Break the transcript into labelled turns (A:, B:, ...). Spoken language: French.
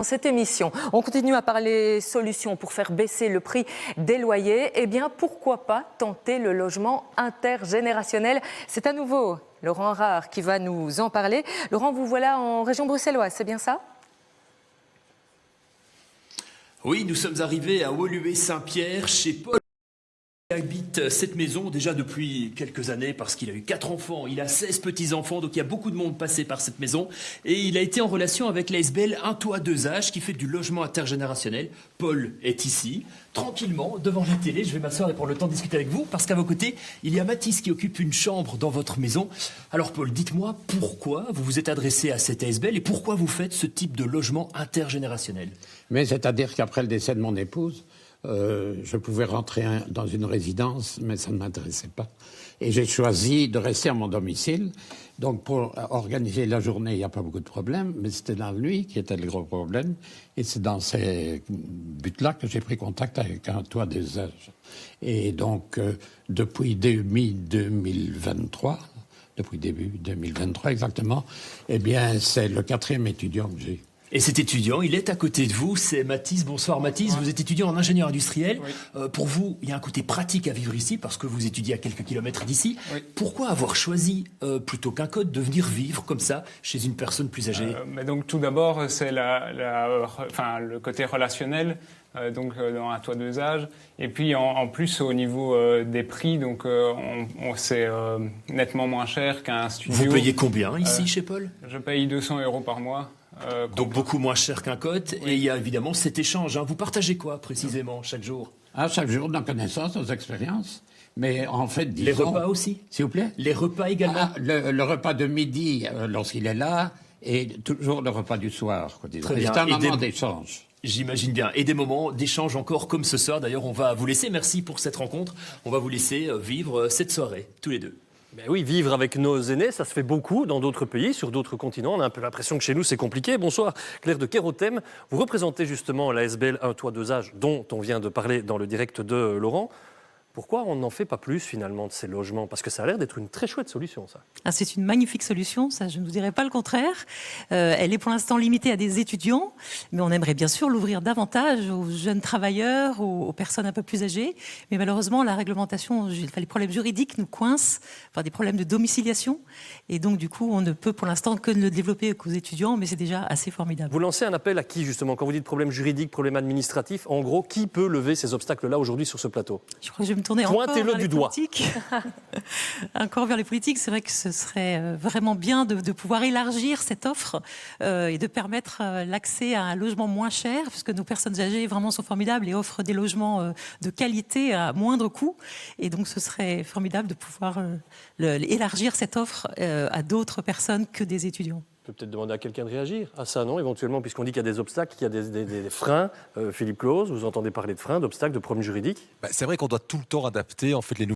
A: Dans cette émission, on continue à parler solutions pour faire baisser le prix des loyers. Eh bien, pourquoi pas tenter le logement intergénérationnel? C'est à nouveau Laurent Rare qui va nous en parler. Laurent, vous voilà en région bruxelloise, c'est bien ça?
B: Oui, nous sommes arrivés à Woluwe-Saint-Pierre chez Paul. Il habite cette maison déjà depuis quelques années parce qu'il a eu 4 enfants, il a 16 petits-enfants, donc il y a beaucoup de monde passé par cette maison. Et il a été en relation avec la SBL Un Toit Deux Âges qui fait du logement intergénérationnel. Paul est ici, tranquillement, devant la télé. Je vais m'asseoir et prendre le temps de discuter avec vous parce qu'à vos côtés, il y a Mathis qui occupe une chambre dans votre maison. Alors Paul, dites-moi pourquoi vous vous êtes adressé à cette SBL et pourquoi vous faites ce type de logement intergénérationnel?
C: Mais c'est-à-dire qu'après le décès de mon épouse, je pouvais rentrer dans une résidence, mais ça ne m'intéressait pas. Et j'ai choisi de rester à mon domicile. Donc pour organiser la journée, il n'y a pas beaucoup de problèmes, mais c'était la nuit qui était le gros problème. Et c'est dans ces buts-là que j'ai pris contact avec Un Toit Deux Âges. Et donc, depuis début 2023 exactement, eh bien, c'est le 4e étudiant que j'ai.
B: Et cet étudiant, il est à côté de vous, c'est Mathis. Bonsoir Mathis, vous êtes étudiant en ingénieur industriel. Oui. Pour vous, il y a un côté pratique à vivre ici parce que vous étudiez à quelques kilomètres d'ici. Oui. Pourquoi avoir choisi, plutôt qu'un code, de venir vivre comme ça chez une personne plus âgée?
D: Mais donc tout d'abord, c'est le côté relationnel. Dans Un Toit Deux Âges. Et puis en plus au niveau des prix, donc c'est nettement moins cher qu'un studio.
B: Vous payez combien ici chez Paul?
D: Je paye 200 € par mois.
B: Donc beaucoup moins cher qu'un cote. Oui. Et il y a évidemment cet échange. Vous partagez quoi précisément chaque jour?
C: Chaque jour, nos connaissances, nos expériences. Mais en fait, disons...
B: Les repas aussi?
C: S'il vous plaît?
B: Les repas également?
C: Le repas de midi, lorsqu'il est là, et toujours le repas du soir.
B: Très bien.
C: C'est un moment d'échange.
B: J'imagine bien. Et des moments d'échange encore comme ce soir. D'ailleurs, on va vous laisser. Merci pour cette rencontre. On va vous laisser vivre cette soirée, tous les deux.
E: Ben oui, vivre avec nos aînés, ça se fait beaucoup dans d'autres pays, sur d'autres continents. On a un peu l'impression que chez nous, c'est compliqué. Bonsoir, Claire de Kérothème. Vous représentez justement la SBL Un Toit Deux Âges, dont on vient de parler dans le direct de Laurent. Pourquoi on n'en fait pas plus, finalement, de ces logements? Parce que ça a l'air d'être une très chouette solution, ça.
F: C'est une magnifique solution, ça, je ne vous dirais pas le contraire. Elle est pour l'instant limitée à des étudiants, mais on aimerait bien sûr l'ouvrir davantage aux jeunes travailleurs, aux personnes un peu plus âgées. Mais malheureusement, la réglementation, les problèmes juridiques nous coincent, des problèmes de domiciliation. Et donc, du coup, on ne peut pour l'instant que le développer qu'aux étudiants, mais c'est déjà assez formidable.
E: Vous lancez un appel à qui, justement? Quand vous dites problèmes juridiques, problèmes administratifs, en gros, qui peut lever ces obstacles-là aujourd'hui sur ce plateau?
F: Je crois que je vais me tourner encore vers les
E: doigt.
F: Encore vers les politiques. C'est vrai que ce serait vraiment bien de pouvoir élargir cette offre et de permettre l'accès à un logement moins cher, puisque nos personnes âgées vraiment sont formidables et offrent des logements de qualité à moindre coût. Et donc ce serait formidable de pouvoir élargir cette offre à d'autres personnes que des étudiants.
E: On peut peut-être demander à quelqu'un de réagir à ça, non? Éventuellement, puisqu'on dit qu'il y a des obstacles, qu'il y a des freins. Philippe Claus, vous entendez parler de freins, d'obstacles, de problèmes juridiques?
G: C'est vrai qu'on doit tout le temps adapter en fait, les